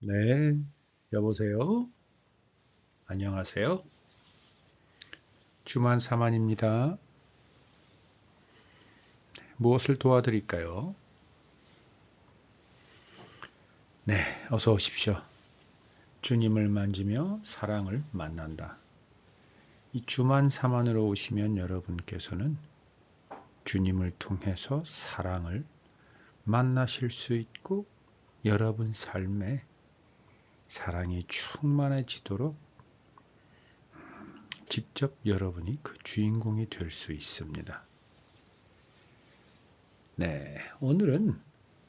네, 여보세요? 안녕하세요? 주만 사만입니다. 무엇을 도와드릴까요? 네, 어서 오십시오. 주님을 만지며 사랑을 만난다. 이 주만 사만으로 오시면 여러분께서는 주님을 통해서 사랑을 만나실 수 있고 여러분 삶에 사랑이 충만해지도록 직접 여러분이 그 주인공이 될 수 있습니다. 네, 오늘은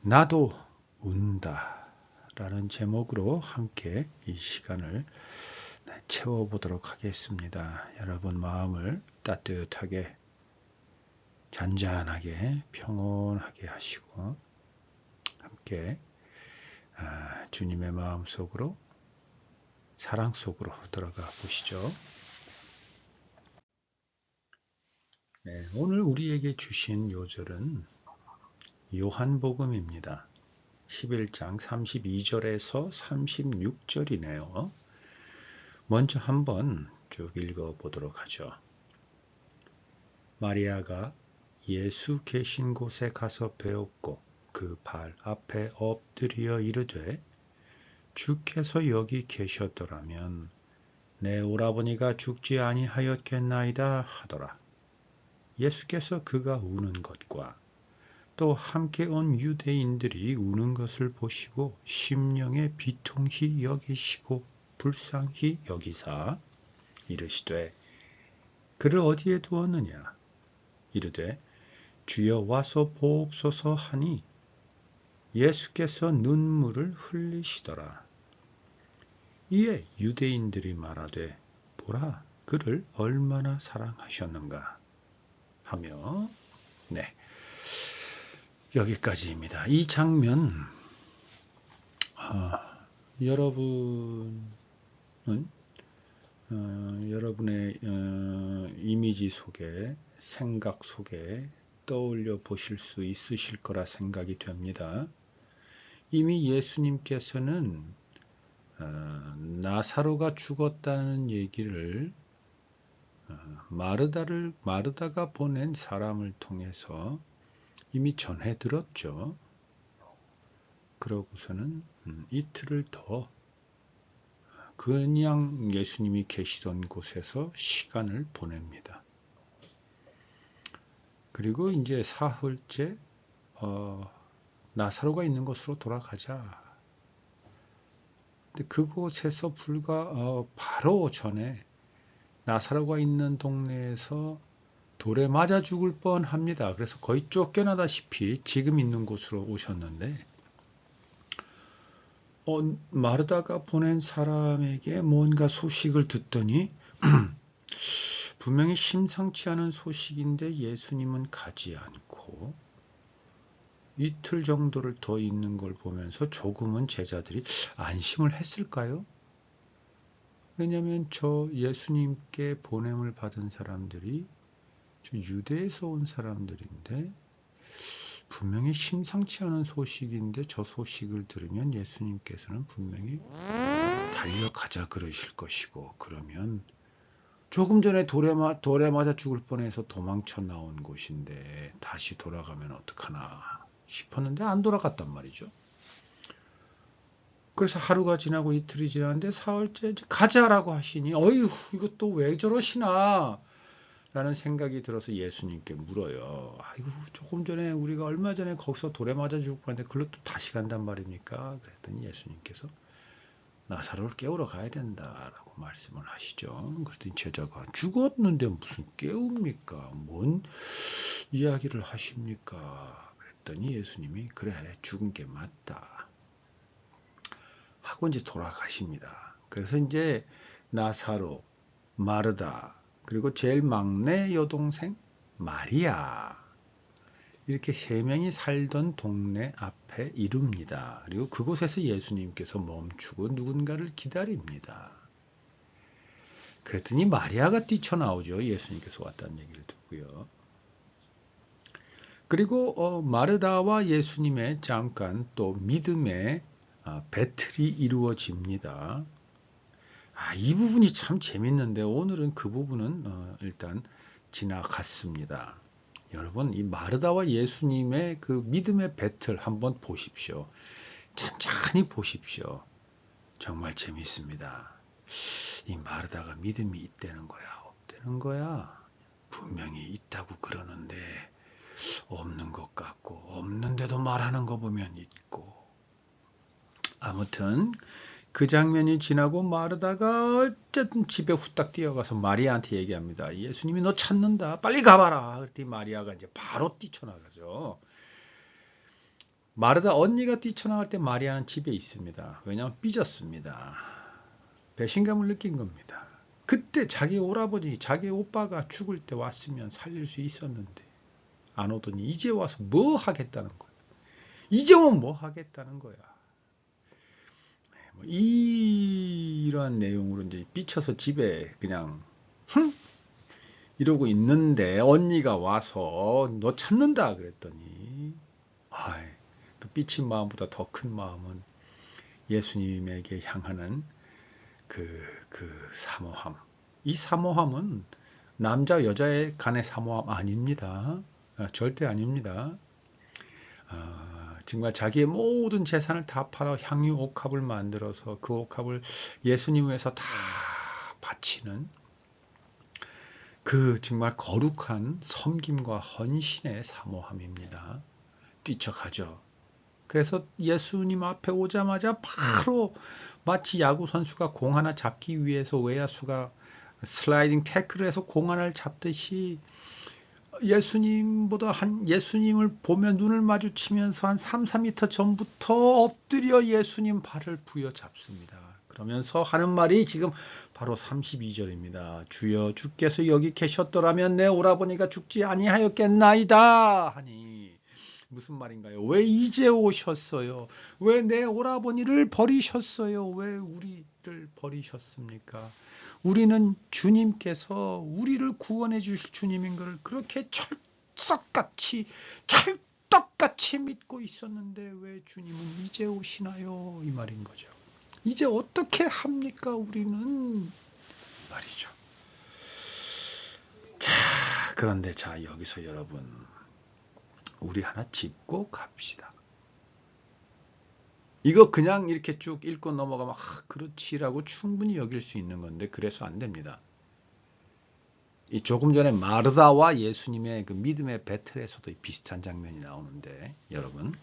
나도 운다 라는 제목으로 함께 이 시간을 채워보도록 하겠습니다. 여러분 마음을 따뜻하게 잔잔하게 평온하게 하시고 함께 주님의 마음 속으로 사랑 속으로 들어가 보시죠. 네, 오늘 우리에게 주신 요절은 요한복음입니다. 11장 32절에서 36절이네요. 먼저 한번 쭉 읽어보도록 하죠. 마리아가 예수 계신 곳에 가서 배웠고 그 발 앞에 엎드려 이르되 주께서 여기 계셨더라면 내 오라버니가 죽지 아니하였겠나이다 하더라. 예수께서 그가 우는 것과 또 함께 온 유대인들이 우는 것을 보시고 심령에 비통히 여기시고 불쌍히 여기사 이르시되 그를 어디에 두었느냐 이르되 주여 와서 보옵소서 하니 예수께서 눈물을 흘리시더라. 이에 유대인들이 말하되 보라 그를 얼마나 사랑하셨는가 하며 네 여기까지입니다. 이 장면 여러분은 여러분의 이미지 속에 생각 속에 떠올려 보실 수 있으실 거라 생각이 됩니다. 이미 예수님께서는 나사로가 죽었다는 얘기를 마르다가 보낸 사람을 통해서 이미 전해 들었죠. 그러고서는 이틀을 더 그냥 예수님이 계시던 곳에서 시간을 보냅니다. 그리고 이제 사흘째 나사로가 있는 곳으로 돌아가자. 근데 그곳에서 불과 바로 전에 나사로가 있는 동네에서 돌에 맞아 죽을 뻔합니다. 그래서 거의 쫓겨나다시피 지금 있는 곳으로 오셨는데 마르다가 보낸 사람에게 뭔가 소식을 듣더니 분명히 심상치 않은 소식인데 예수님은 가지 않고 이틀 정도를 더 있는 걸 보면서 조금은 제자들이 안심을 했을까요? 왜냐하면 저 예수님께 보냄을 받은 사람들이 저 유대에서 온 사람들인데 분명히 심상치 않은 소식인데 저 소식을 들으면 예수님께서는 분명히 달려가자 그러실 것이고 그러면 조금 전에 돌에 맞아 죽을 뻔해서 도망쳐 나온 곳인데 다시 돌아가면 어떡하나 싶었는데 안 돌아갔단 말이죠. 그래서 하루가 지나고 이틀이 지났는데 사흘째 가자라고 하시니 어휴 이것도 왜 저러시나 라는 생각이 들어서 예수님께 물어요. 아이고 조금 전에 우리가 얼마 전에 거기서 돌에 맞아 죽을 뻔했는데 그걸로 또 다시 간단 말입니까? 그랬더니 예수님께서 나사로를 깨우러 가야 된다라고 말씀을 하시죠. 그랬더니 제자가 죽었는데 무슨 깨웁니까? 뭔 이야기를 하십니까? 그랬더니 예수님이 그래 죽은 게 맞다 하고 이제 돌아가십니다. 그래서 이제 나사로, 마르다 그리고 제일 막내 여동생 마리아 이렇게 세 명이 살던 동네 앞에 이릅니다. 그리고 그곳에서 예수님께서 멈추고 누군가를 기다립니다. 그랬더니 마리아가 뛰쳐나오죠. 예수님께서 왔다는 얘기를 듣고요. 그리고 마르다와 예수님의 잠깐 또 믿음의 배틀이 이루어집니다. 이 부분이 참 재밌는데 오늘은 그 부분은 일단 지나갔습니다. 여러분, 이 마르다와 예수님의 그 믿음의 배틀 한번 보십시오. 천천히 보십시오. 정말 재밌습니다. 이 마르다가 믿음이 있다는 거야, 없다는 거야? 분명히 있다고 그러는데 없는 것 같고, 없는데도 말하는 거 보면 있고. 아무튼 그 장면이 지나고 마르다가 어쨌든 집에 후딱 뛰어가서 마리아한테 얘기합니다. 예수님이 너 찾는다. 빨리 가봐라. 그랬더니 마리아가 이제 바로 뛰쳐나가죠. 마르다 언니가 뛰쳐나갈 때 마리아는 집에 있습니다. 왜냐하면 삐졌습니다. 배신감을 느낀 겁니다. 그때 자기 오라버니, 자기 오빠가 죽을 때 왔으면 살릴 수 있었는데 안 오더니 이제 와서 뭐 하겠다는 거야. 이제 오면 뭐 하겠다는 거야. 이러한 내용으로 이제 삐쳐서 집에 그냥 이러고 있는데 언니가 와서 너 찾는다 그랬더니 그 삐친 마음보다 더 큰 마음은 예수님에게 향하는 그 사모함. 이 사모함은 남자 여자의 간의 사모함 아닙니다. 절대 아닙니다. 정말 자기의 모든 재산을 다 팔아 향유 옥합을 만들어서 그 옥합을 예수님 위해서 다 바치는 그 정말 거룩한 섬김과 헌신의 사모함입니다. 뛰쳐가죠. 그래서 예수님 앞에 오자마자 바로 마치 야구 선수가 공 하나 잡기 위해서 외야수가 슬라이딩 태클을 해서 공 하나를 잡듯이 예수님을 보며 눈을 마주치면서 한 3, 4m 전부터 엎드려 예수님 발을 부여잡습니다. 그러면서 하는 말이 지금 바로 32절입니다. 주여 주께서 여기 계셨더라면 내 오라버니가 죽지 아니하였겠나이다 하니 무슨 말인가요? 왜 이제 오셨어요? 왜 내 오라버니를 버리셨어요? 왜 우리를 버리셨습니까? 우리는 주님께서 우리를 구원해 주실 주님인 것을 그렇게 찰떡같이 믿고 있었는데 왜 주님은 이제 오시나요? 이 말인 거죠. 이제 어떻게 합니까? 우리는 말이죠. 자, 그런데 여기서 여러분 우리 하나 짚고 갑시다. 이거 그냥 이렇게 쭉 읽고 넘어가면 그렇지라고 충분히 여길 수 있는 건데 그래서 안 됩니다. 조금 전에 마르다와 예수님의 그 믿음의 배틀에서도 비슷한 장면이 나오는데 여러분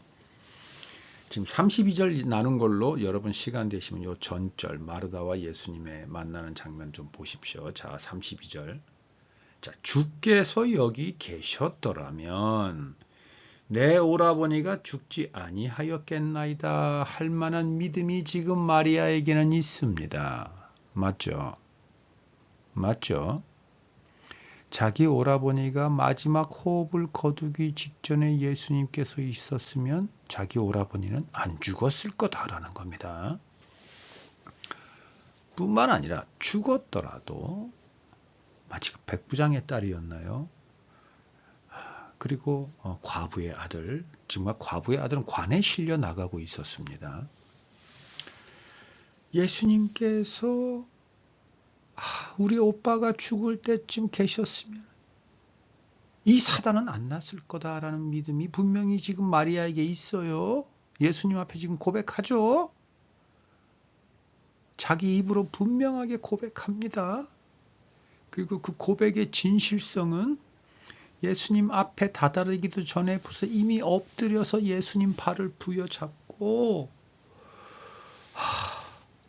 지금 32절 나눈 걸로 여러분 시간 되시면 요 전절 마르다와 예수님의 만나는 장면 좀 보십시오. 자, 32절. 자, 주께서 여기 계셨더라면 내 오라버니가 죽지 아니하였겠나이다 할 만한 믿음이 지금 마리아에게는 있습니다. 맞죠? 맞죠? 자기 오라버니가 마지막 호흡을 거두기 직전에 예수님께서 있었으면 자기 오라버니는 안 죽었을 거다라는 겁니다. 뿐만 아니라 죽었더라도 마치 그 백부장의 딸이었나요? 그리고 과부의 아들, 정말 과부의 아들은 관에 실려 나가고 있었습니다. 예수님께서 우리 오빠가 죽을 때쯤 계셨으면 이 사단은 안 났을 거다라는 믿음이 분명히 지금 마리아에게 있어요. 예수님 앞에 지금 고백하죠. 자기 입으로 분명하게 고백합니다. 그리고 그 고백의 진실성은 예수님 앞에 다다르기도 전에 벌써 이미 엎드려서 예수님 발을 부여잡고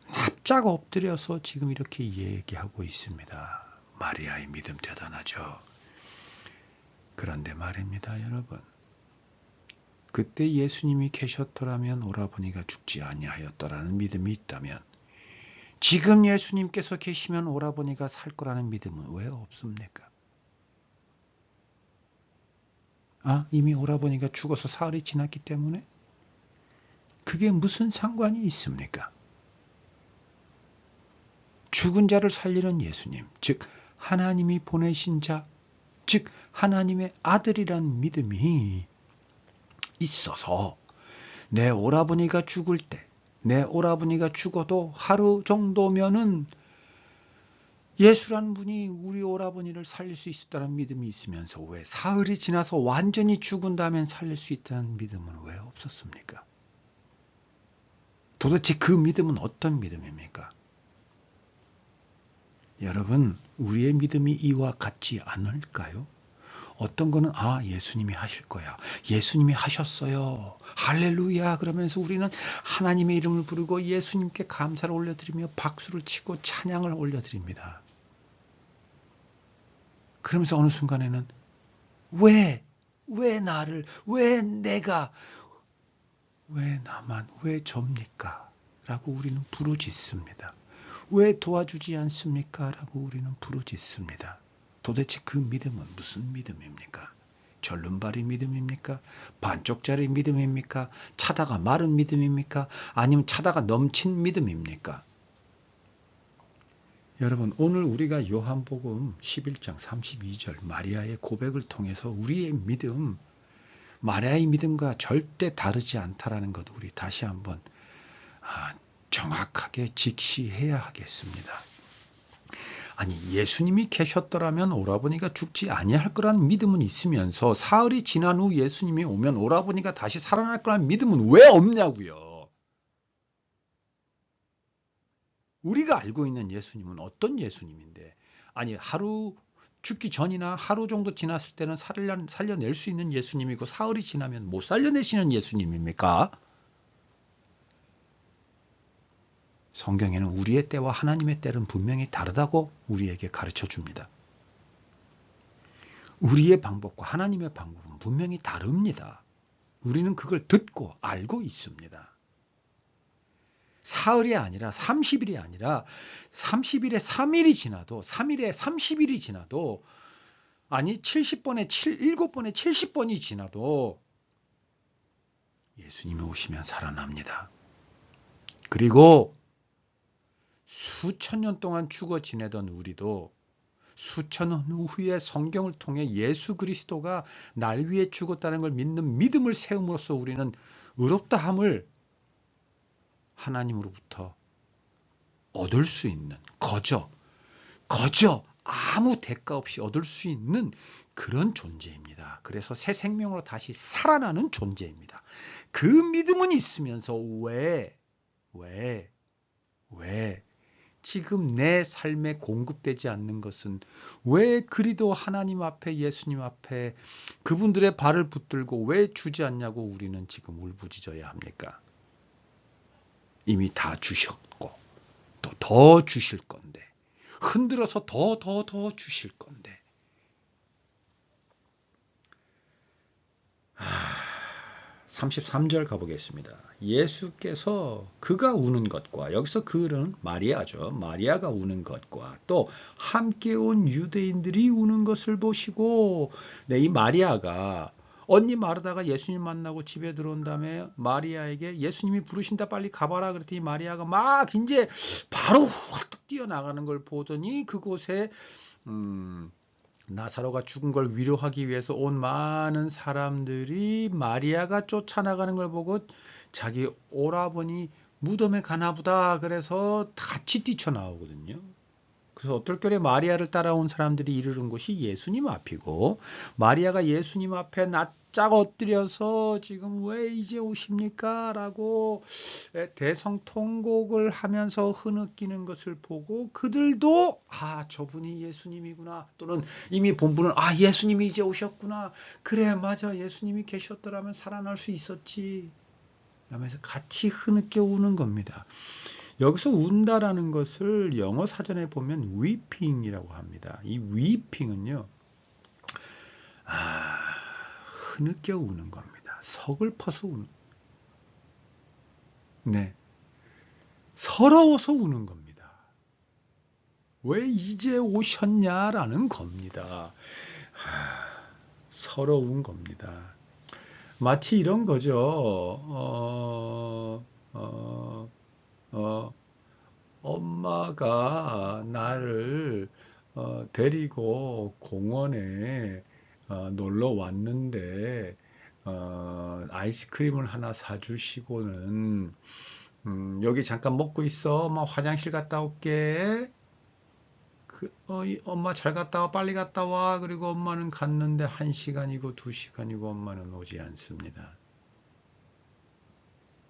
납작 엎드려서 지금 이렇게 얘기하고 있습니다. 마리아의 믿음 대단하죠. 그런데 말입니다, 여러분. 그때 예수님이 계셨더라면 오라버니가 죽지 아니하였더라는 믿음이 있다면 지금 예수님께서 계시면 오라버니가 살 거라는 믿음은 왜 없습니까? 이미 오라버니가 죽어서 사흘이 지났기 때문에? 그게 무슨 상관이 있습니까? 죽은 자를 살리는 예수님, 즉 하나님이 보내신 자, 즉 하나님의 아들이란 믿음이 있어서 내 오라버니가 죽을 때 내 오라버니가 죽어도 하루 정도면은 예수란 분이 우리 오라버니를 살릴 수 있었다는 믿음이 있으면서 왜 사흘이 지나서 완전히 죽은 다음엔 살릴 수 있다는 믿음은 왜 없었습니까? 도대체 그 믿음은 어떤 믿음입니까? 여러분, 우리의 믿음이 이와 같지 않을까요? 어떤 거는 예수님이 하실 거야. 예수님이 하셨어요. 할렐루야. 그러면서 우리는 하나님의 이름을 부르고 예수님께 감사를 올려드리며 박수를 치고 찬양을 올려드립니다. 그러면서 어느 순간에는 왜 나를, 왜 내가, 왜 나만, 왜 접니까? 라고 우리는 부르짖습니다. 왜 도와주지 않습니까? 라고 우리는 부르짖습니다. 도대체 그 믿음은 무슨 믿음입니까? 절름발이 믿음입니까? 반쪽짜리 믿음입니까? 차다가 마른 믿음입니까? 아니면 차다가 넘친 믿음입니까? 여러분, 오늘 우리가 요한복음 11장 32절 마리아의 고백을 통해서 우리의 믿음, 마리아의 믿음과 절대 다르지 않다라는 것 우리 다시 한번 정확하게 직시해야 하겠습니다. 아니, 예수님이 계셨더라면 오라버니가 죽지 아니할 거라는 믿음은 있으면서 사흘이 지난 후 예수님이 오면 오라버니가 다시 살아날 거라는 믿음은 왜 없냐고요. 우리가 알고 있는 예수님은 어떤 예수님인데, 아니 하루 죽기 전이나 하루 정도 지났을 때는 살려낼 수 있는 예수님이고 사흘이 지나면 못 살려내시는 예수님입니까? 성경에는 우리의 때와 하나님의 때는 분명히 다르다고 우리에게 가르쳐 줍니다. 우리의 방법과 하나님의 방법은 분명히 다릅니다. 우리는 그걸 듣고 알고 있습니다. 사흘이 아니라 30일이 아니라 30일에 3일이 지나도 3일에 30일이 지나도 아니 70번에 7번에 70번이 지나도 예수님이 오시면 살아납니다. 그리고 수천 년 동안 죽어 지내던 우리도 수천 년 후에 성경을 통해 예수 그리스도가 날 위해 죽었다는 걸 믿는 믿음을 세움으로써 우리는 의롭다함을 하나님으로부터 얻을 수 있는 거저 아무 대가 없이 얻을 수 있는 그런 존재입니다. 그래서 새 생명으로 다시 살아나는 존재입니다. 그 믿음은 있으면서 왜 지금 내 삶에 공급되지 않는 것은 왜 그리도 하나님 앞에 예수님 앞에 그분들의 발을 붙들고 왜 주지 않냐고 우리는 지금 울부짖어야 합니까? 이미 다 주셨고 또 더 주실 건데 흔들어서 더 주실 건데 33절 가보겠습니다. 예수께서 그가 우는 것과 여기서 그는 마리아죠. 마리아가 우는 것과 또 함께 온 유대인들이 우는 것을 보시고 이 마리아가 언니 마르다가 예수님 만나고 집에 들어온 다음에 마리아에게 예수님이 부르신다 빨리 가봐라 그랬더니 마리아가 막 이제 바로 확 뛰어나가는 걸 보더니 그곳에 나사로가 죽은 걸 위로하기 위해서 온 많은 사람들이 마리아가 쫓아나가는 걸 보고 자기 오라버니 무덤에 가나보다 그래서 같이 뛰쳐나오거든요. 그래서 어떨결에 마리아를 따라온 사람들이 이르는 곳이 예수님 앞이고 마리아가 예수님 앞에 낯짝 엎드려서 지금 왜 이제 오십니까? 라고 대성통곡을 하면서 흐느끼는 것을 보고 그들도 저분이 예수님이구나 또는 이미 본분은 예수님이 이제 오셨구나 그래 맞아 예수님이 계셨더라면 살아날 수 있었지 하면서 같이 흐느껴 우는 겁니다. 여기서 운다라는 것을 영어 사전에 보면 weeping이라고 합니다. 이 weeping은요, 흐느껴 우는 겁니다. 서글퍼서 우는, 네, 서러워서 우는 겁니다. 왜 이제 오셨냐라는 겁니다. 서러운 겁니다. 마치 이런 거죠. 엄마가 나를 데리고 공원에 놀러 왔는데 아이스크림을 하나 사주시고는 여기 잠깐 먹고 있어. 엄마 화장실 갔다 올게. 엄마 잘 갔다 와. 빨리 갔다 와. 그리고 엄마는 갔는데 1시간이고 2시간이고 엄마는 오지 않습니다.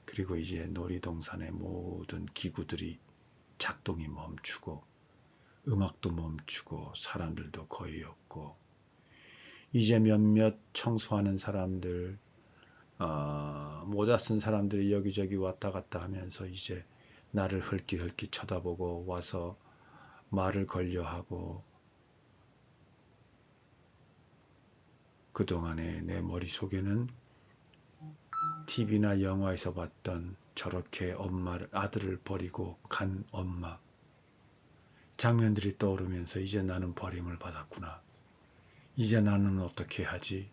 그리고 이제 놀이동산의 모든 기구들이 작동이 멈추고 음악도 멈추고 사람들도 거의 없고 이제 몇몇 청소하는 사람들 모자 쓴 사람들이 여기저기 왔다 갔다 하면서 이제 나를 흘끼흘끼 쳐다보고 와서 말을 걸려하고 그동안에 내 머릿속에는 TV나 영화에서 봤던 저렇게 아들을 버리고 간 엄마 장면들이 떠오르면서 이제 나는 버림을 받았구나. 이제 나는 어떻게 하지?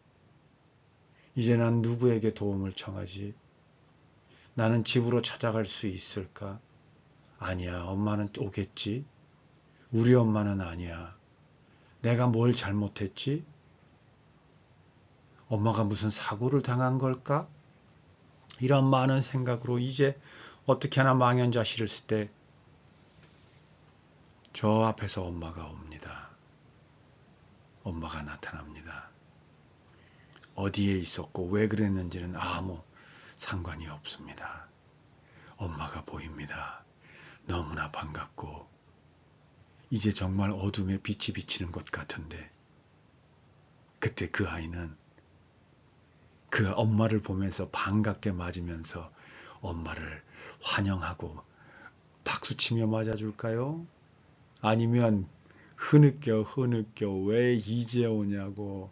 이제 난 누구에게 도움을 청하지? 나는 집으로 찾아갈 수 있을까? 아니야, 엄마는 오겠지? 우리 엄마는 아니야. 내가 뭘 잘못했지? 엄마가 무슨 사고를 당한 걸까? 이런 많은 생각으로 이제 어떻게 하나 망연자실을 쓸 때 저 앞에서 엄마가 옵니다. 엄마가 나타납니다. 어디에 있었고 왜 그랬는지는 아무 상관이 없습니다. 엄마가 보입니다. 너무나 반갑고 이제 정말 어둠에 빛이 비치는 것 같은데 그때 그 아이는 그 엄마를 보면서 반갑게 맞으면서 엄마를 환영하고 박수치며 맞아줄까요? 아니면 흐느껴 왜 이제 오냐고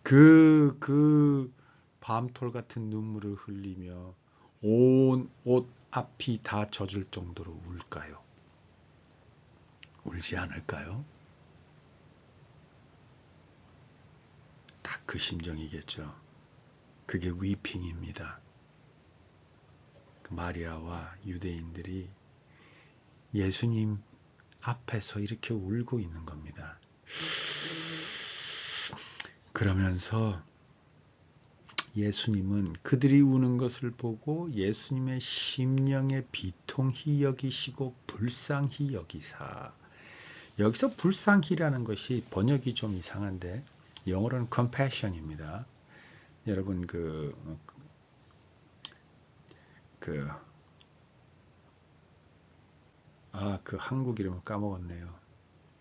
그 밤톨 같은 눈물을 흘리며 온 옷 앞이 다 젖을 정도로 울까요? 울지 않을까요? 딱 그 심정이겠죠. 그게 위핑입니다. 마리아와 유대인들이 예수님 앞에서 이렇게 울고 있는 겁니다. 그러면서 예수님은 그들이 우는 것을 보고 예수님의 심령의 비통히 여기시고 불쌍히 여기사. 여기서 불쌍히라는 것이 번역이 좀 이상한데 영어로는 compassion입니다. 여러분 그 한국 이름을 까먹었네요.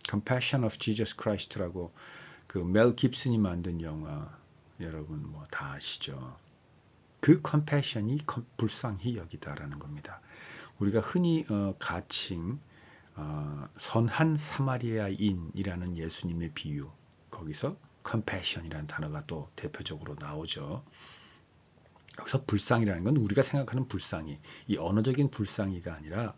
Compassion of Jesus Christ라고 그 멜 깁슨이 만든 영화 여러분 뭐 다 아시죠? 그 compassion이 불쌍히 여기다라는 겁니다. 우리가 흔히 가칭 선한 사마리아인이라는 예수님의 비유 거기서 compassion이라는 단어가 또 대표적으로 나오죠. 여기서 불쌍이라는 건 우리가 생각하는 불쌍이 이 언어적인 불쌍이가 아니라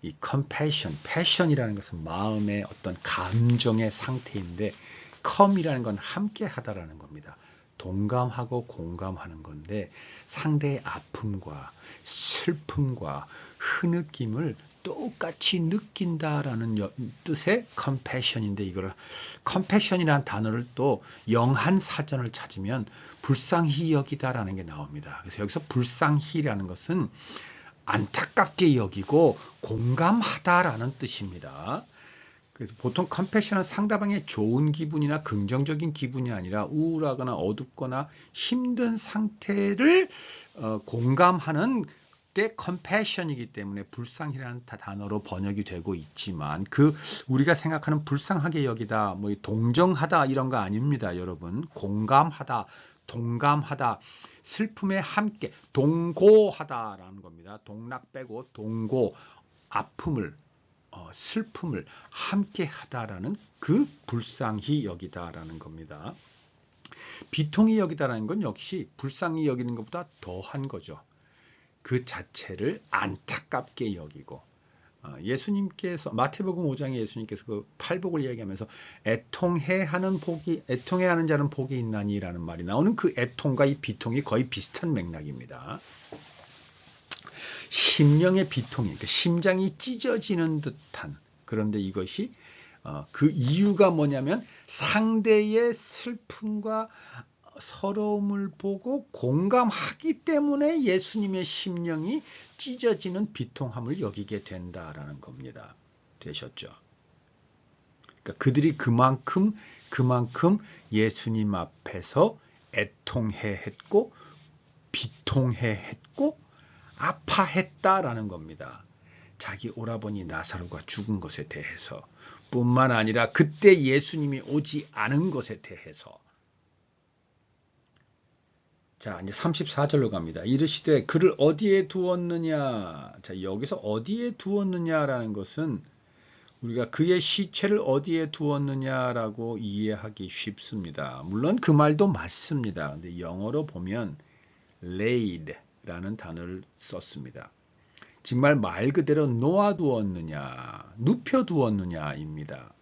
이 compassion, passion이라는 것은 마음의 어떤 감정의 상태인데 come이라는 건 함께 하다라는 겁니다. 동감하고 공감하는 건데 상대의 아픔과 슬픔과 흐느낌을 똑같이 느낀다라는 뜻의 compassion인데 이걸 compassion이라는 단어를 또 영한 사전을 찾으면 불쌍히 여기다라는 게 나옵니다. 그래서 여기서 불쌍히라는 것은 안타깝게 여기고 공감하다라는 뜻입니다. 그래서 보통 컴패션은 상대방의 좋은 기분이나 긍정적인 기분이 아니라 우울하거나 어둡거나 힘든 상태를 공감하는 게 컴패션이기 때문에 불쌍히라는 단어로 번역이 되고 있지만 그 우리가 생각하는 불쌍하게 여기다 뭐 동정하다 이런 거 아닙니다, 여러분. 공감하다, 동감하다, 슬픔에 함께 동고하다라는 겁니다. 동락 빼고 동고, 아픔을 슬픔을 함께 하다라는 그 불쌍히 여기다라는 겁니다. 비통히 여기다라는 건 역시 불쌍히 여기는 것보다 더한 거죠. 그 자체를 안타깝게 여기고 예수님께서 마태복음 5장에 예수님께서 그 팔복을 이야기하면서 애통해하는 자는 복이 있나니라는 말이 나오는 그 애통과 이 비통이 거의 비슷한 맥락입니다. 심령의 비통이, 그러니까 심장이 찢어지는 듯한 그런데 이것이 그 이유가 뭐냐면 상대의 슬픔과 서러움을 보고 공감하기 때문에 예수님의 심령이 찢어지는 비통함을 여기게 된다라는 겁니다. 되셨죠? 그러니까 그들이 그만큼 예수님 앞에서 애통해했고 비통해했고 아파했다라는 겁니다. 자기 오라버니 나사로가 죽은 것에 대해서 뿐만 아니라 그때 예수님이 오지 않은 것에 대해서. 자, 이제 34절로 갑니다. 이르시되 그를 어디에 두었느냐. 자, 여기서 어디에 두었느냐라는 것은 우리가 그의 시체를 어디에 두었느냐라고 이해하기 쉽습니다. 물론 그 말도 맞습니다. 근데 영어로 보면 laid라는 단어를 썼습니다. 정말 말 그대로 놓아두었느냐, 눕혀두었느냐입니다.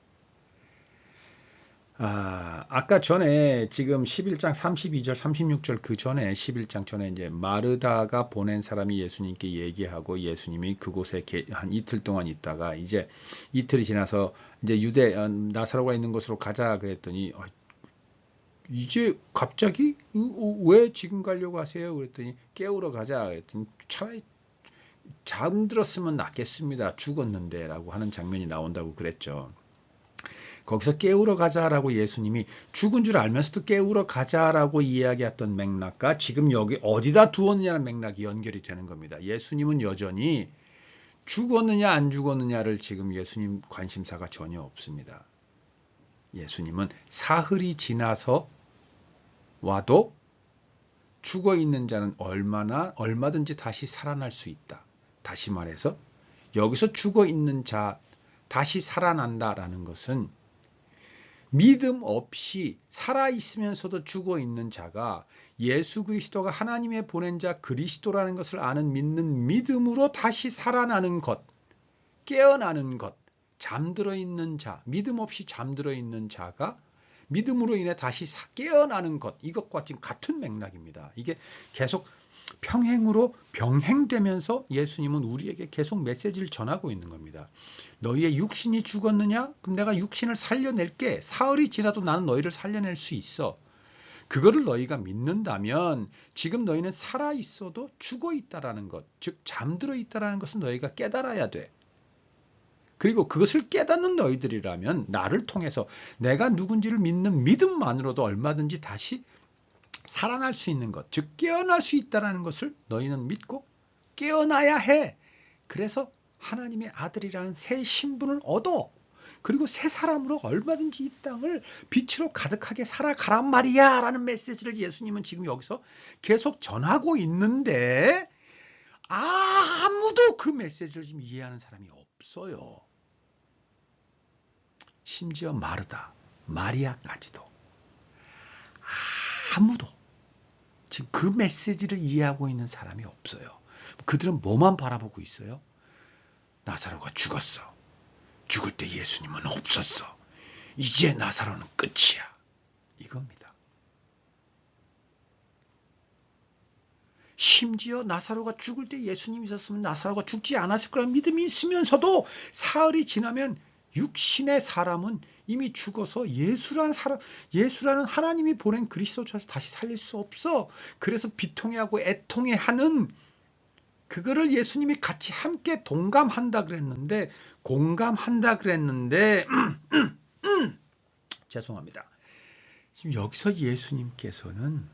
아까 전에 지금 11장 32절, 36절 그 전에 11장 전에 이제 마르다가 보낸 사람이 예수님께 얘기하고 예수님이 그곳에 한 이틀 동안 있다가 이제 이틀이 지나서 이제 유대 나사로가 있는 곳으로 가자 그랬더니 이제 갑자기 왜 지금 가려고 하세요? 그랬더니 깨우러 가자 그랬더니 차라리 잠들었으면 낫겠습니다. 죽었는데 라고 하는 장면이 나온다고 그랬죠. 거기서 깨우러 가자라고 예수님이 죽은 줄 알면서도 깨우러 가자라고 이야기했던 맥락과 지금 여기 어디다 두었느냐는 맥락이 연결이 되는 겁니다. 예수님은 여전히 죽었느냐 안 죽었느냐를 지금 예수님 관심사가 전혀 없습니다. 예수님은 사흘이 지나서 와도 죽어 있는 자는 얼마든지 다시 살아날 수 있다. 다시 말해서 여기서 죽어 있는 자 다시 살아난다라는 것은 믿음 없이 살아있으면서도 죽어 있는 자가 예수 그리스도가 하나님의 보낸 자 그리스도라는 것을 아는 믿는 믿음으로 다시 살아나는 것, 깨어나는 것, 잠들어 있는 자, 믿음 없이 잠들어 있는 자가 믿음으로 인해 다시 깨어나는 것, 이것과 지금 같은 맥락입니다. 이게 계속 평행으로 병행되면서 예수님은 우리에게 계속 메시지를 전하고 있는 겁니다. 너희의 육신이 죽었느냐? 그럼 내가 육신을 살려낼게. 사흘이 지나도 나는 너희를 살려낼 수 있어. 그거를 너희가 믿는다면 지금 너희는 살아있어도 죽어 있다라는 것, 즉 잠들어 있다라는 것은 너희가 깨달아야 돼. 그리고 그것을 깨닫는 너희들이라면 나를 통해서 내가 누군지를 믿는 믿음만으로도 얼마든지 다시 살아날 수 있는 것, 즉 깨어날 수 있다는 것을 너희는 믿고 깨어나야 해. 그래서 하나님의 아들이라는 새 신분을 얻어. 그리고 새 사람으로 얼마든지 이 땅을 빛으로 가득하게 살아가란 말이야 라는 메시지를 예수님은 지금 여기서 계속 전하고 있는데 아무도 그 메시지를 지금 이해하는 사람이 없어요. 심지어 마르다, 마리아까지도 아무도 지금 그 메시지를 이해하고 있는 사람이 없어요. 그들은 뭐만 바라보고 있어요? 나사로가 죽었어. 죽을 때 예수님은 없었어. 이제 나사로는 끝이야. 이겁니다. 심지어 나사로가 죽을 때 예수님이 있었으면 나사로가 죽지 않았을 거라는 믿음이 있으면서도 사흘이 지나면 육신의 사람은 이미 죽어서 예수라는 하나님이 보낸 그리스도처럼 다시 살릴 수 없어. 그래서 비통해하고 애통해하는 그거를 예수님이 같이 함께 공감한다 그랬는데 죄송합니다. 지금 여기서 예수님께서는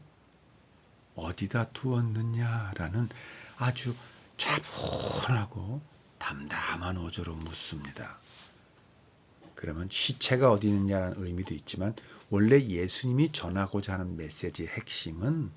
어디다 두었느냐라는 아주 차분하고 담담한 어조로 묻습니다. 그러면 시체가 어디 있느냐는 의미도 있지만 원래 예수님이 전하고자 하는 메시지의 핵심은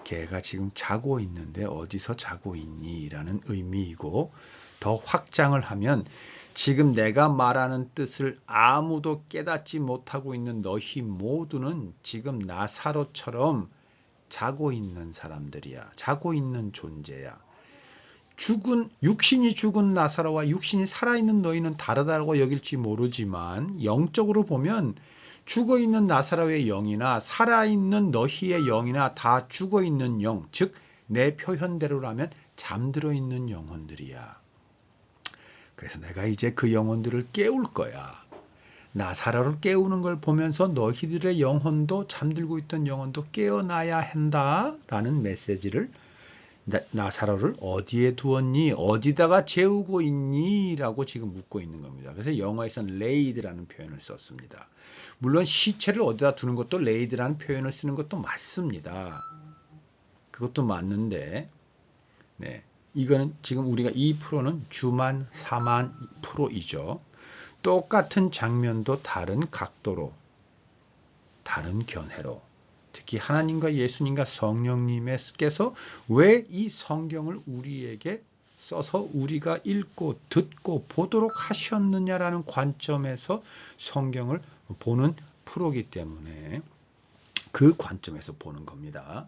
걔가 지금 자고 있는데 어디서 자고 있니? 라는 의미이고 더 확장을 하면 지금 내가 말하는 뜻을 아무도 깨닫지 못하고 있는 너희 모두는 지금 나사로처럼 자고 있는 사람들이야. 자고 있는 존재야. 육신이 죽은 나사로와 육신이 살아있는 너희는 다르다고 여길지 모르지만 영적으로 보면 죽어있는 나사로의 영이나 살아있는 너희의 영이나 다 죽어있는 영, 즉 내 표현대로라면 잠들어 있는 영혼들이야. 그래서 내가 이제 그 영혼들을 깨울 거야. 나사로를 깨우는 걸 보면서 너희들의 영혼도 잠들고 있던 영혼도 깨어나야 한다라는 메시지를 나사로를 어디에 두었니? 어디다가 재우고 있니? 라고 지금 묻고 있는 겁니다. 그래서 영어에서는 laid라는 표현을 썼습니다. 물론 시체를 어디다 두는 것도 laid라는 표현을 쓰는 것도 맞습니다. 그것도 맞는데 네, 이거는 지금 우리가 이 프로는 주만 사만 프로이죠. 똑같은 장면도 다른 각도로 다른 견해로 특히 하나님과 예수님과 성령님께서 왜 이 성경을 우리에게 써서 우리가 읽고 듣고 보도록 하셨느냐라는 관점에서 성경을 보는 프로기 때문에 그 관점에서 보는 겁니다.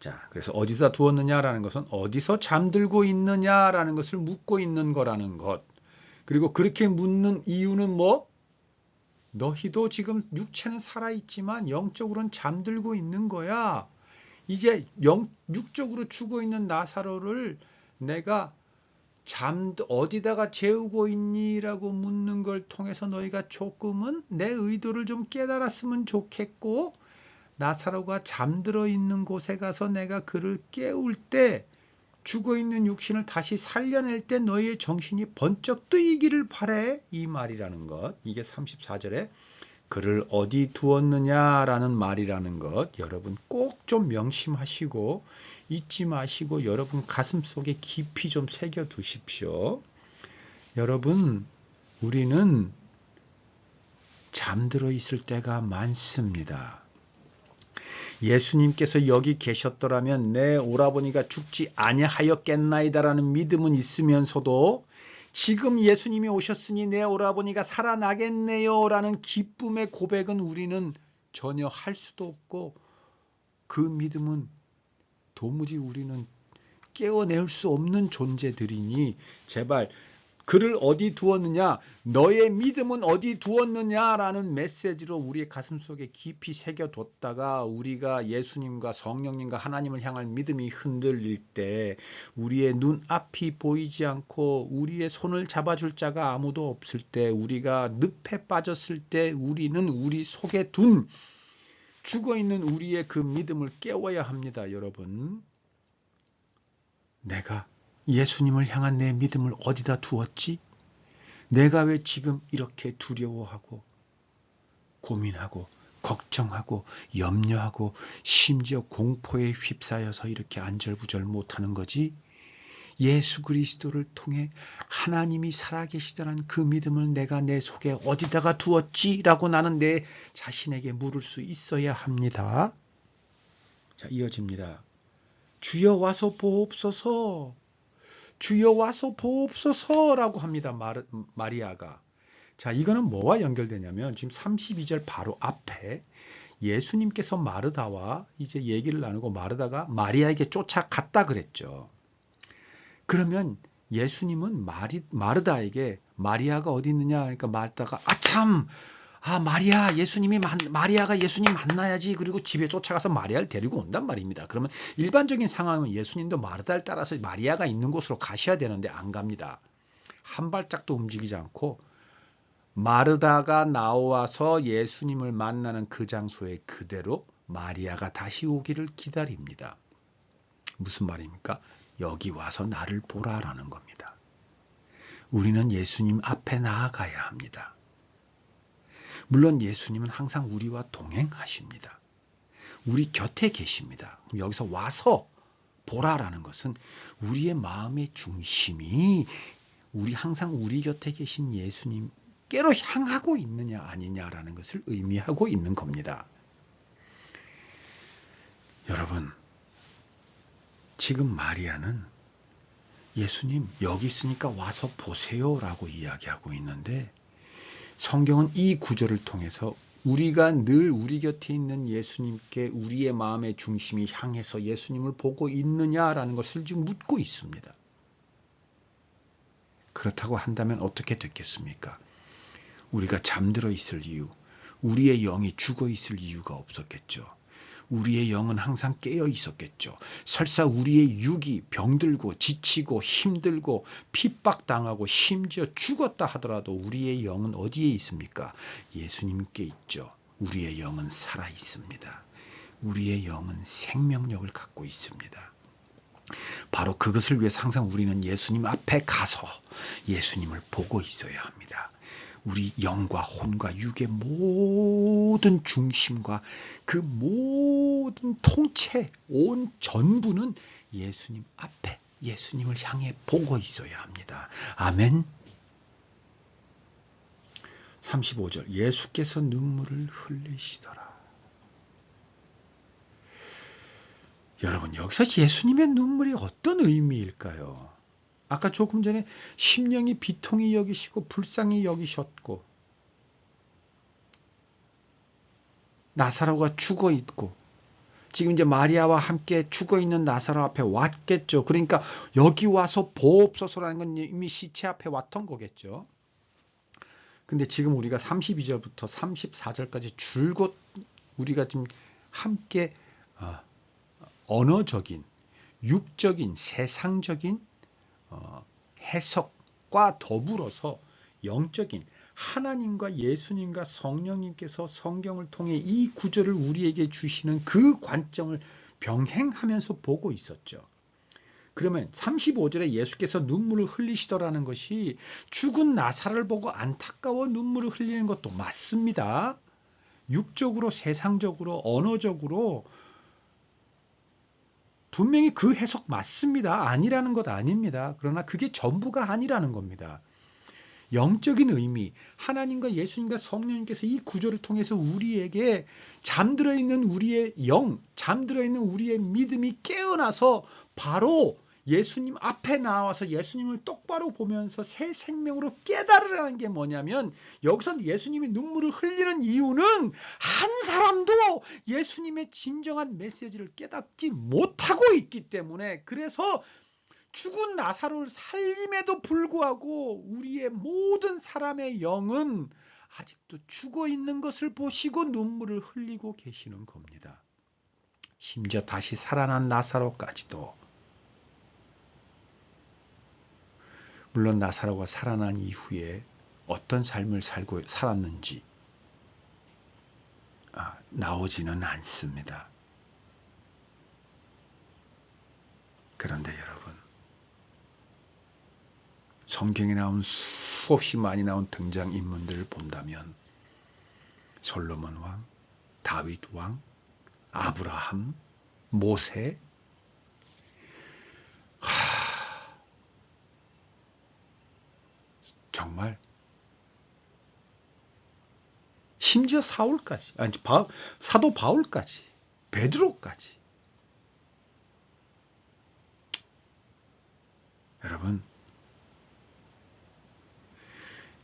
자, 그래서 어디다 두었느냐라는 것은 어디서 잠들고 있느냐라는 것을 묻고 있는 거라는 것. 그리고 그렇게 묻는 이유는 뭐? 너희도 지금 육체는 살아있지만 영적으로는 잠들고 있는 거야. 이제 육적으로 죽어 있는 나사로를 내가 어디다가 재우고 있니라고 묻는 걸 통해서 너희가 조금은 내 의도를 좀 깨달았으면 좋겠고, 나사로가 잠들어 있는 곳에 가서 내가 그를 깨울 때 죽어 있는 육신을 다시 살려낼 때 너희의 정신이 번쩍 뜨이기를 바래. 이 말이라는 것. 이게 34절에 그를 어디 두었느냐라는 말이라는 것. 여러분 꼭 좀 명심하시고 잊지 마시고 여러분 가슴속에 깊이 좀 새겨 두십시오. 여러분, 우리는 잠들어 있을 때가 많습니다. 예수님께서 여기 계셨더라면 내 오라버니가 죽지 아니하였겠나이다라는 믿음은 있으면서도 지금 예수님이 오셨으니 내 오라버니가 살아나겠네요 라는 기쁨의 고백은 우리는 전혀 할 수도 없고 그 믿음은 도무지 우리는 깨어낼 수 없는 존재들이니 제발 그를 어디 두었느냐, 너의 믿음은 어디 두었느냐라는 메시지로 우리의 가슴속에 깊이 새겨뒀다가 우리가 예수님과 성령님과 하나님을 향한 믿음이 흔들릴 때 우리의 눈앞이 보이지 않고 우리의 손을 잡아줄 자가 아무도 없을 때 우리가 늪에 빠졌을 때 우리는 우리 속에 둔 죽어있는 우리의 그 믿음을 깨워야 합니다. 여러분, 내가 예수님을 향한 내 믿음을 어디다 두었지? 내가 왜 지금 이렇게 두려워하고 고민하고 걱정하고 염려하고 심지어 공포에 휩싸여서 이렇게 안절부절 못하는 거지? 예수 그리스도를 통해 하나님이 살아계시다는 그 믿음을 내가 내 속에 어디다가 두었지? 라고 나는 내 자신에게 물을 수 있어야 합니다. 자, 이어집니다. 주여 와서 보옵소서. 주여 와서 보옵소서라고 합니다. 마리아가. 자, 이거는 뭐와 연결되냐면 지금 32절 바로 앞에 예수님께서 마르다와 이제 얘기를 나누고 마르다가 마리아에게 쫓아갔다 그랬죠. 그러면 예수님은 마르다에게 마리아가 어디 있느냐 하니까 마르다가 마리아가 예수님 만나야지. 그리고 집에 쫓아가서 마리아를 데리고 온단 말입니다. 그러면 일반적인 상황은 예수님도 마르다를 따라서 마리아가 있는 곳으로 가셔야 되는데 안 갑니다. 한 발짝도 움직이지 않고 마르다가 나와서 예수님을 만나는 그 장소에 그대로 마리아가 다시 오기를 기다립니다. 무슨 말입니까? 여기 와서 나를 보라라는 겁니다. 우리는 예수님 앞에 나아가야 합니다. 물론 예수님은 항상 우리와 동행하십니다. 우리 곁에 계십니다. 여기서 와서 보라라는 것은 우리의 마음의 중심이 항상 우리 곁에 계신 예수님께로 향하고 있느냐 아니냐라는 것을 의미하고 있는 겁니다. 여러분, 지금 마리아는 예수님 여기 있으니까 와서 보세요라고 이야기하고 있는데 성경은 이 구절을 통해서 우리가 늘 우리 곁에 있는 예수님께 우리의 마음의 중심이 향해서 예수님을 보고 있느냐라는 것을 지금 묻고 있습니다. 그렇다고 한다면 어떻게 됐겠습니까? 우리가 잠들어 있을 이유, 우리의 영이 죽어 있을 이유가 없었겠죠. 우리의 영은 항상 깨어 있었겠죠. 설사 우리의 육이 병들고 지치고 힘들고 핍박당하고 심지어 죽었다 하더라도 우리의 영은 어디에 있습니까? 예수님께 있죠. 우리의 영은 살아 있습니다. 우리의 영은 생명력을 갖고 있습니다. 바로 그것을 위해서 항상 우리는 예수님 앞에 가서 예수님을 보고 있어야 합니다. 우리 영과 혼과 육의 모든 중심과 그 모든 통체, 온 전부는 예수님 앞에, 예수님을 향해 보고 있어야 합니다. 아멘. 35절, 예수께서 눈물을 흘리시더라. 여러분, 여기서 예수님의 눈물이 어떤 의미일까요? 아까 조금 전에 심령이 비통히 여기시고 불쌍히 여기셨고 나사로가 죽어 있고 지금 이제 마리아와 함께 죽어 있는 나사로 앞에 왔겠죠. 그러니까 여기 와서 보옵소서라는 건 이미 시체 앞에 왔던 거겠죠. 근데 지금 우리가 32절부터 34절까지 줄곧 우리가 지금 함께 언어적인, 육적인, 세상적인 해석과 더불어서 영적인 하나님과 예수님과 성령님께서 성경을 통해 이 구절을 우리에게 주시는 그 관점을 병행하면서 보고 있었죠. 그러면 35절에 예수께서 눈물을 흘리시더라는 것이 죽은 나사로를 보고 안타까워 눈물을 흘리는 것도 맞습니다. 육적으로, 세상적으로, 언어적으로 분명히 그 해석 맞습니다. 아니라는 것 아닙니다. 그러나 그게 전부가 아니라는 겁니다. 영적인 의미, 하나님과 예수님과 성령님께서 이 구절을 통해서 우리에게 잠들어 있는 우리의 영, 잠들어 있는 우리의 믿음이 깨어나서 바로 예수님 앞에 나와서 예수님을 똑바로 보면서 새 생명으로 깨달으라는 게 뭐냐면 여기서 예수님이 눈물을 흘리는 이유는 한 사람도 예수님의 진정한 메시지를 깨닫지 못하고 있기 때문에 그래서 죽은 나사로를 살림에도 불구하고 우리의 모든 사람의 영은 아직도 죽어 있는 것을 보시고 눈물을 흘리고 계시는 겁니다. 심지어 다시 살아난 나사로까지도 물론 나사로가 살아난 이후에 어떤 삶을 살았는지 나오지는 않습니다. 그런데 여러분, 성경에 나온 수없이 많이 나온 등장인물들을 본다면 솔로몬 왕, 다윗 왕, 아브라함, 모세, 정말 심지어 사울까지, 사도 바울까지, 베드로까지. 여러분,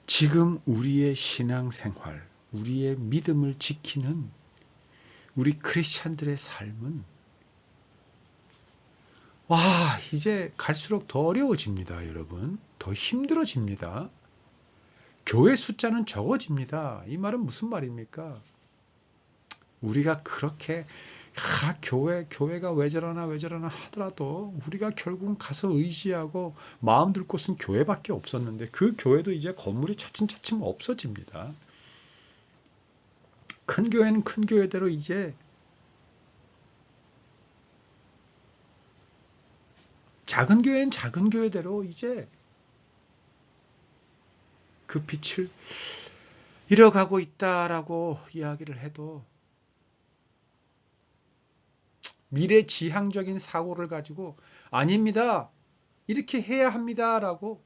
지금 우리의 신앙생활, 우리의 믿음을 지키는 우리 크리스찬들의 삶은 이제 갈수록 더 어려워집니다. 여러분, 더 힘들어집니다. 교회 숫자는 적어집니다. 이 말은 무슨 말입니까? 우리가 그렇게 교회가 왜 저러나 하더라도 우리가 결국은 가서 의지하고 마음 둘 곳은 교회밖에 없었는데 그 교회도 이제 건물이 차츰차츰 없어집니다. 큰 교회는 큰 교회대로 이제 작은 교회는 작은 교회대로 이제 그 빛을 잃어가고 있다라고 이야기를 해도 미래지향적인 사고를 가지고 아닙니다. 이렇게 해야 합니다라고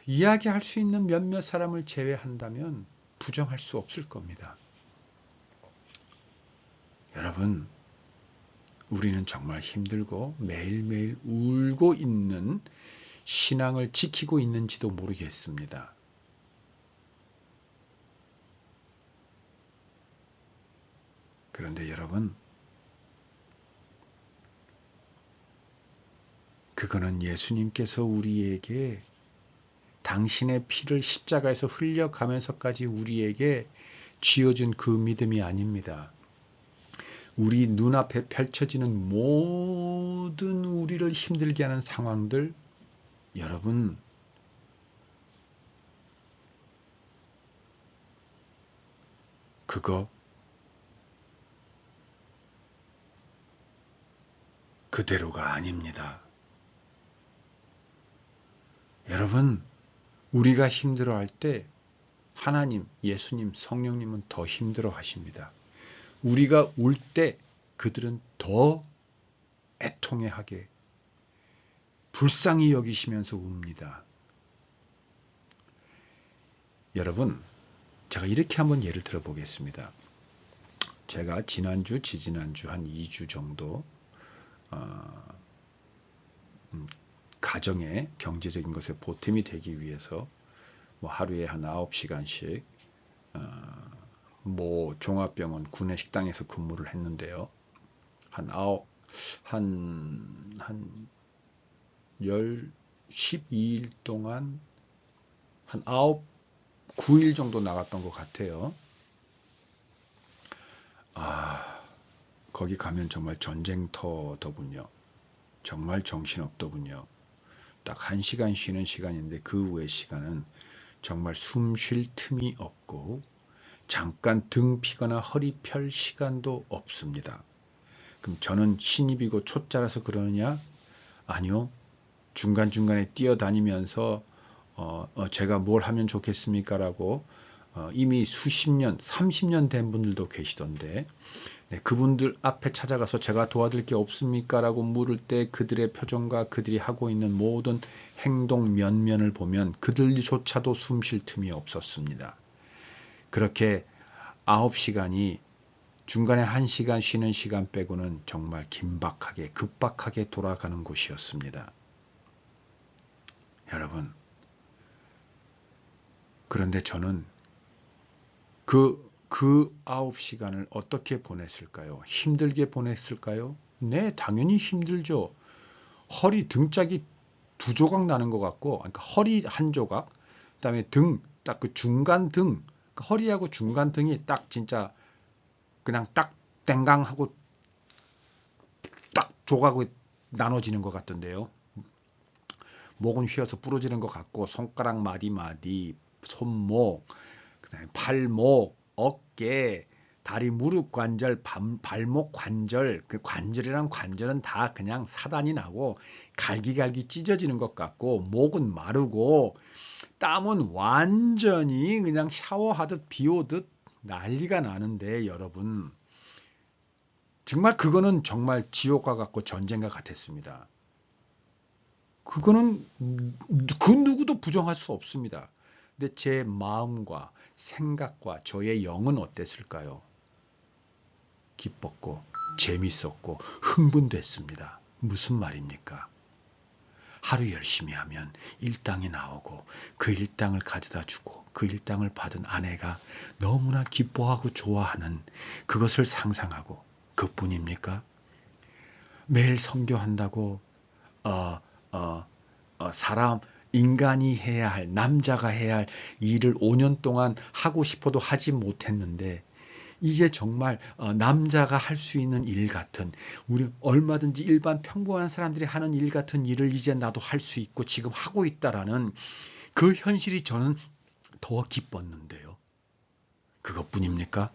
이야기할 수 있는 몇몇 사람을 제외한다면 부정할 수 없을 겁니다. 여러분, 우리는 정말 힘들고 매일매일 울고 있는 신앙을 지키고 있는지도 모르겠습니다. 그런데 여러분, 그거는 예수님께서 우리에게 당신의 피를 십자가에서 흘려가면서까지 우리에게 쥐어준 그 믿음이 아닙니다. 우리 눈앞에 펼쳐지는 모든 우리를 힘들게 하는 상황들, 여러분, 그거 그대로가 아닙니다. 여러분, 우리가 힘들어할 때 하나님, 예수님, 성령님은 더 힘들어 하십니다. 우리가 울 때 그들은 더 애통해하게 불쌍히 여기시면서 웁니다. 여러분, 제가 이렇게 한번 예를 들어 보겠습니다. 제가 지난주, 지지난주 한 2주 정도 가정의 경제적인 것에 보탬이 되기 위해서 뭐 하루에 한 9시간씩 뭐 종합병원 구내식당에서 근무를 했는데요. 한 12일 동안 한 9일 정도 나갔던 것 같아요. 거기 가면 정말 전쟁터더군요. 정말 정신없더군요. 딱 1시간 쉬는 시간인데 그 외의 시간은 정말 숨 쉴 틈이 없고 잠깐 등 피거나 허리 펼 시간도 없습니다. 그럼 저는 신입이고 초짜라서 그러느냐? 아니요. 중간중간에 뛰어다니면서 제가 뭘 하면 좋겠습니까? 라고 이미 수십 년, 30년 된 분들도 계시던데 네, 그분들 앞에 찾아가서 제가 도와드릴 게 없습니까? 라고 물을 때 그들의 표정과 그들이 하고 있는 모든 행동 면면을 보면 그들조차도 숨 쉴 틈이 없었습니다. 그렇게 9시간이 중간에 1시간 쉬는 시간 빼고는 정말 긴박하게 급박하게 돌아가는 곳이었습니다. 여러분, 그런데 저는 그 9시간을 어떻게 보냈을까요? 힘들게 보냈을까요? 네, 당연히 힘들죠. 허리 등짝이 2조각 나는 것 같고, 그러니까 허리 1조각, 그다음에 등, 딱 그 중간 등, 그러니까 허리하고 중간 등이 딱 진짜 그냥 딱 땡강하고 딱 조각이 나눠지는 것 같던데요. 목은 휘어서 부러지는 것 같고, 손가락 마디마디, 손목, 그다음에 팔목, 어깨, 다리, 무릎 관절, 발목 관절, 그 관절이랑 관절은 다 그냥 사단이 나고 갈기갈기 찢어지는 것 같고 목은 마르고 땀은 완전히 그냥 샤워하듯 비 오듯 난리가 나는데 여러분 정말 그거는 정말 지옥과 같고 전쟁과 같았습니다. 그거는 그 누구도 부정할 수 없습니다. 근데 제 마음과 생각과 저의 영은 어땠을까요? 기뻤고 재밌었고 흥분됐습니다. 무슨 말입니까? 하루 열심히 하면 일당이 나오고 그 일당을 가져다 주고 그 일당을 받은 아내가 너무나 기뻐하고 좋아하는 그것을 상상하고 그뿐입니까? 매일 선교한다고 사람 인간이 해야 할 남자가 해야 할 일을 5년 동안 하고 싶어도 하지 못했는데 이제 정말 남자가 할 수 있는 일 같은 우리 얼마든지 일반 평범한 사람들이 하는 일 같은 일을 이제 나도 할 수 있고 지금 하고 있다라는 그 현실이 저는 더 기뻤는데요. 그것뿐입니까?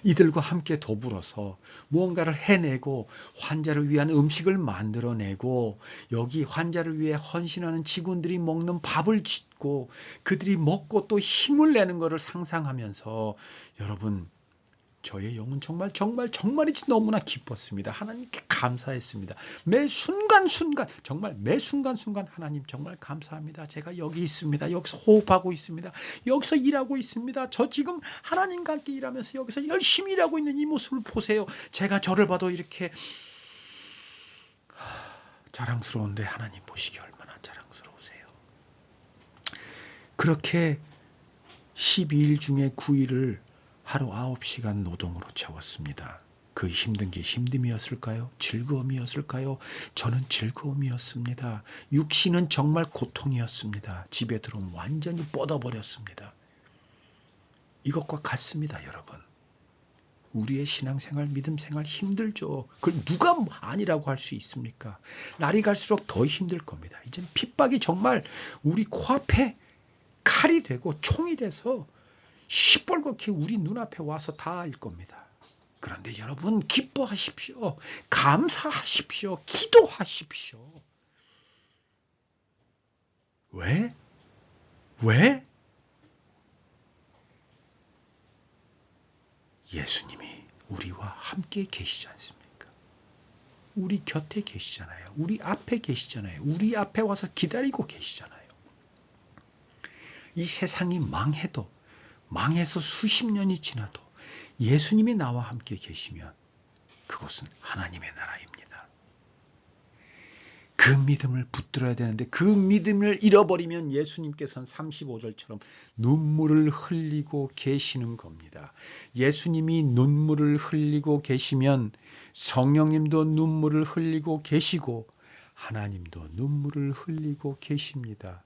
이들과 함께 더불어서 무언가를 해내고 환자를 위한 음식을 만들어내고 여기 환자를 위해 헌신하는 직원들이 먹는 밥을 짓고 그들이 먹고 또 힘을 내는 것을 상상하면서 여러분 저의 영은 정말이지 너무나 기뻤습니다. 하나님께 감사했습니다. 매 순간순간 정말 매 순간순간 하나님 정말 감사합니다. 제가 여기 있습니다. 여기서 호흡하고 있습니다. 여기서 일하고 있습니다. 저 지금 하나님과 함께 일하면서 여기서 열심히 일하고 있는 이 모습을 보세요. 제가 저를 봐도 이렇게 자랑스러운데 하나님 보시기 얼마나 자랑스러우세요. 그렇게 12일 중에 9일을 하루 9시간 노동으로 채웠습니다. 그 힘든 게 힘듦이었을까요? 즐거움이었을까요? 저는 즐거움이었습니다. 육신은 정말 고통이었습니다. 집에 들어오면 완전히 뻗어버렸습니다. 이것과 같습니다, 여러분. 우리의 신앙생활, 믿음생활 힘들죠. 그걸 누가 아니라고 할 수 있습니까? 날이 갈수록 더 힘들 겁니다. 이젠 핍박이 정말 우리 코앞에 칼이 되고 총이 돼서 시뻘겋게 우리 눈앞에 와서 닿을 겁니다. 그런데 여러분 기뻐하십시오. 감사하십시오. 기도하십시오. 왜? 왜? 예수님이 우리와 함께 계시지 않습니까? 우리 곁에 계시잖아요. 우리 앞에 계시잖아요. 우리 앞에 와서 기다리고 계시잖아요. 이 세상이 망해도, 망해서 수십 년이 지나도 예수님이 나와 함께 계시면 그곳은 하나님의 나라입니다. 그 믿음을 붙들어야 되는데 그 믿음을 잃어버리면 예수님께서는 35절처럼 눈물을 흘리고 계시는 겁니다. 예수님이 눈물을 흘리고 계시면 성령님도 눈물을 흘리고 계시고 하나님도 눈물을 흘리고 계십니다.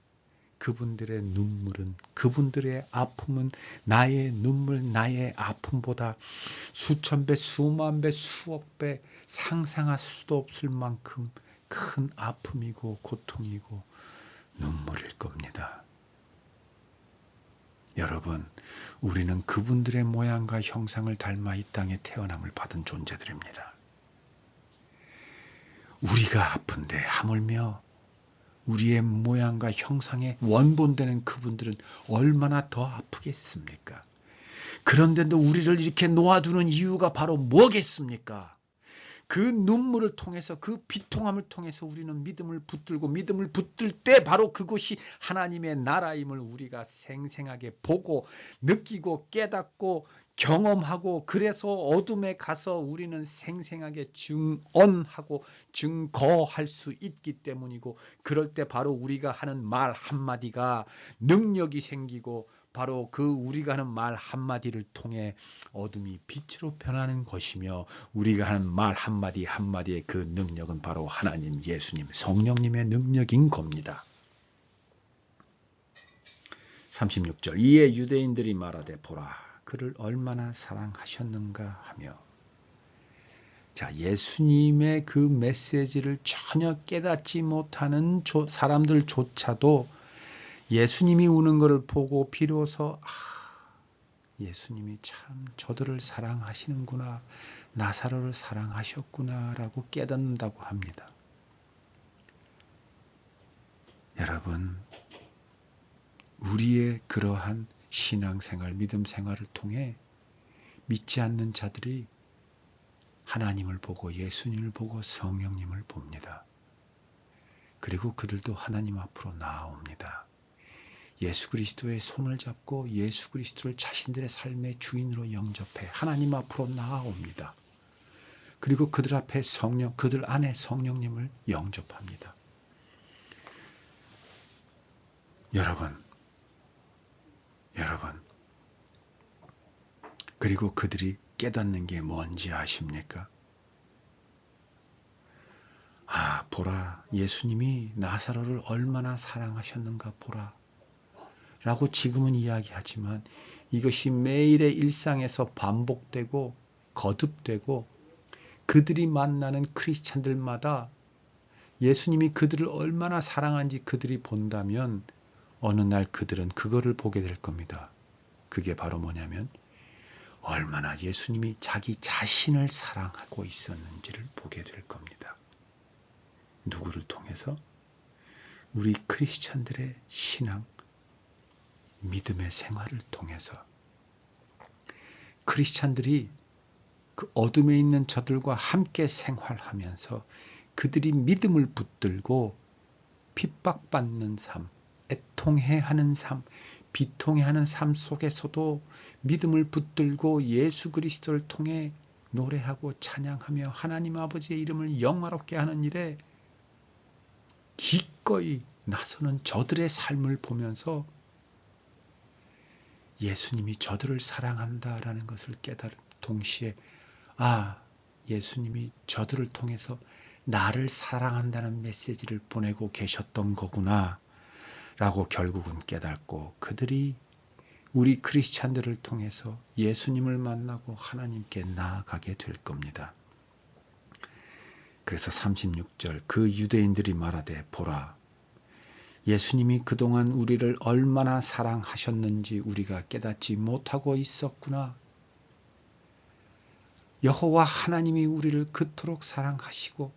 그분들의 눈물은, 그분들의 아픔은 나의 눈물, 나의 아픔보다 수천 배, 수만 배, 수억 배 상상할 수도 없을 만큼 큰 아픔이고 고통이고 눈물일 겁니다. 여러분, 우리는 그분들의 모양과 형상을 닮아 이 땅에 태어남을 받은 존재들입니다. 우리가 아픈데 하물며 우리의 모양과 형상에 원본되는 그분들은 얼마나 더 아프겠습니까? 그런데도 우리를 이렇게 놓아두는 이유가 바로 뭐겠습니까? 그 눈물을 통해서, 그 비통함을 통해서 우리는 믿음을 붙들고 믿음을 붙들 때 바로 그것이 하나님의 나라임을 우리가 생생하게 보고 느끼고 깨닫고 경험하고, 그래서 어둠에 가서 우리는 생생하게 증언하고 증거할 수 있기 때문이고, 그럴 때 바로 우리가 하는 말 한마디가 능력이 생기고 바로 그 우리가 하는 말 한마디를 통해 어둠이 빛으로 변하는 것이며, 우리가 하는 말 한마디 한마디의 그 능력은 바로 하나님, 예수님, 성령님의 능력인 겁니다. 36절 이에 유대인들이 말하되 보라 그를 얼마나 사랑하셨는가 하며, 자, 예수님의 그 메시지를 전혀 깨닫지 못하는 사람들조차도 예수님이 우는 것을 보고 비로소 예수님이 참 저들을 사랑하시는구나, 나사로를 사랑하셨구나 라고 깨닫는다고 합니다. 여러분, 우리의 그러한 신앙생활, 믿음생활을 통해 믿지 않는 자들이 하나님을 보고 예수님을 보고 성령님을 봅니다. 그리고 그들도 하나님 앞으로 나아옵니다. 예수 그리스도의 손을 잡고 예수 그리스도를 자신들의 삶의 주인으로 영접해 하나님 앞으로 나아옵니다. 그리고 그들 앞에 그들 안에 성령님을 영접합니다. 여러분, 그리고 그들이 깨닫는 게 뭔지 아십니까? 보라, 예수님이 나사로를 얼마나 사랑하셨는가 보라 라고 지금은 이야기하지만, 이것이 매일의 일상에서 반복되고 거듭되고 그들이 만나는 크리스찬들마다 예수님이 그들을 얼마나 사랑한지 그들이 본다면 어느 날 그들은 그거를 보게 될 겁니다. 그게 바로 뭐냐면 얼마나 예수님이 자기 자신을 사랑하고 있었는지를 보게 될 겁니다. 누구를 통해서? 우리 크리스찬들의 신앙, 믿음의 생활을 통해서. 크리스찬들이 그 어둠에 있는 저들과 함께 생활하면서 그들이 믿음을 붙들고 핍박받는 삶, 애통해하는 삶, 비통해하는 삶 속에서도 믿음을 붙들고 예수 그리스도를 통해 노래하고 찬양하며 하나님 아버지의 이름을 영화롭게 하는 일에 기꺼이 나서는 저들의 삶을 보면서 예수님이 저들을 사랑한다라는 것을 깨달은 동시에 예수님이 저들을 통해서 나를 사랑한다는 메시지를 보내고 계셨던 거구나 라고 결국은 깨닫고 그들이 우리 크리스찬들을 통해서 예수님을 만나고 하나님께 나아가게 될 겁니다. 그래서 36절 그 유대인들이 말하되 보라 예수님이 그동안 우리를 얼마나 사랑하셨는지 우리가 깨닫지 못하고 있었구나. 여호와 하나님이 우리를 그토록 사랑하시고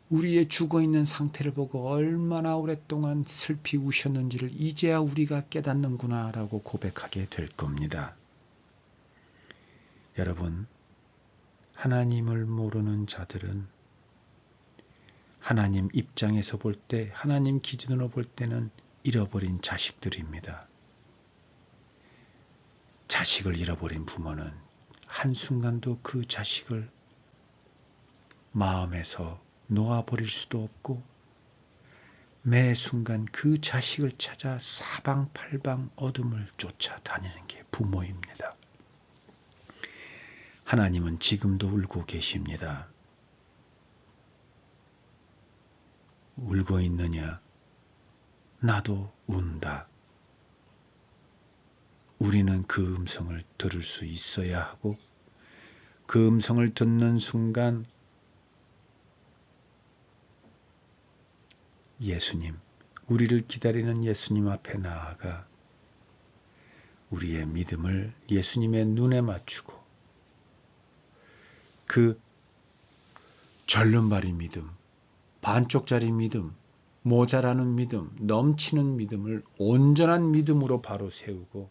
우리의 죽어있는 상태를 보고 얼마나 오랫동안 슬피 우셨는지를 이제야 우리가 깨닫는구나 라고 고백하게 될 겁니다. 여러분, 하나님을 모르는 자들은 하나님 입장에서 볼 때, 하나님 기준으로 볼 때는 잃어버린 자식들입니다. 자식을 잃어버린 부모는 한순간도 그 자식을 마음에서 놓아버릴 수도 없고 매 순간 그 자식을 찾아 사방팔방 어둠을 쫓아다니는 게 부모입니다. 하나님은 지금도 울고 계십니다. 울고 있느냐? 나도 운다. 우리는 그 음성을 들을 수 있어야 하고 그 음성을 듣는 순간 예수님, 우리를 기다리는 예수님 앞에 나아가 우리의 믿음을 예수님의 눈에 맞추고 그 절름발이 믿음, 반쪽짜리 믿음, 모자라는 믿음, 넘치는 믿음을 온전한 믿음으로 바로 세우고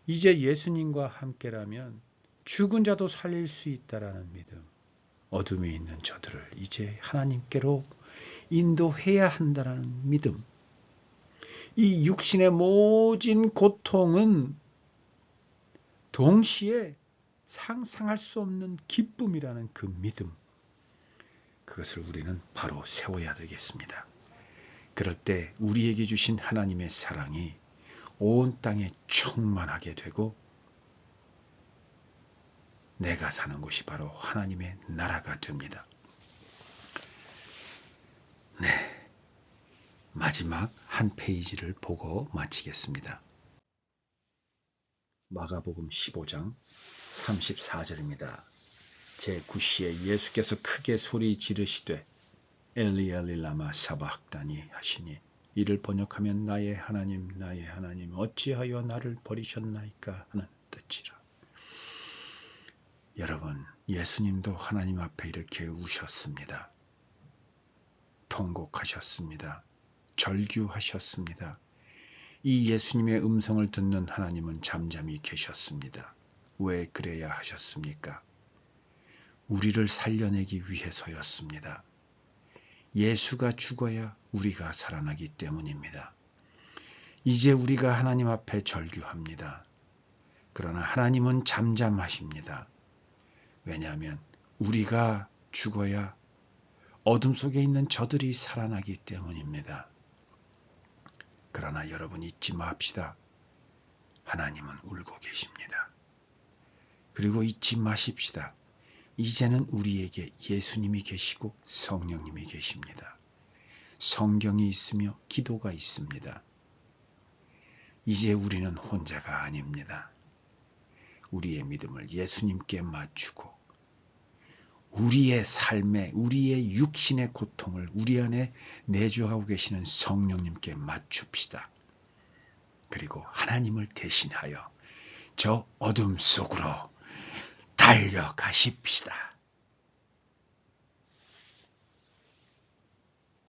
이제 예수님과 함께라면 죽은 자도 살릴 수 있다라는 믿음, 어둠에 있는 저들을 이제 하나님께로 인도해야 한다는 믿음, 이 육신의 모진 고통은 동시에 상상할 수 없는 기쁨이라는 그 믿음, 그것을 우리는 바로 세워야 되겠습니다. 그럴 때 우리에게 주신 하나님의 사랑이 온 땅에 충만하게 되고 내가 사는 곳이 바로 하나님의 나라가 됩니다. 네, 마지막 한 페이지를 보고 마치겠습니다. 마가복음 15장 34절입니다. 제9시에 예수께서 크게 소리 지르시되 엘리 엘리 라마 사박다니 하시니 이를 번역하면 나의 하나님 어찌하여 나를 버리셨나이까 하는 뜻이라. 여러분, 예수님도 하나님 앞에 이렇게 우셨습니다. 통곡하셨습니다. 절규하셨습니다. 이 예수님의 음성을 듣는 하나님은 잠잠히 계셨습니다. 왜 그래야 하셨습니까? 우리를 살려내기 위해서였습니다. 예수가 죽어야 우리가 살아나기 때문입니다. 이제 우리가 하나님 앞에 절규합니다. 그러나 하나님은 잠잠하십니다. 왜냐하면 우리가 죽어야 어둠 속에 있는 저들이 살아나기 때문입니다. 그러나 여러분 잊지 맙시다. 하나님은 울고 계십니다. 그리고 잊지 마십시다. 이제는 우리에게 예수님이 계시고 성령님이 계십니다. 성경이 있으며 기도가 있습니다. 이제 우리는 혼자가 아닙니다. 우리의 믿음을 예수님께 맞추고 우리의 삶에 우리의 육신의 고통을 우리 안에 내주하고 계시는 성령님께 맞춥시다. 그리고 하나님을 대신하여 저 어둠 속으로 달려가십시다.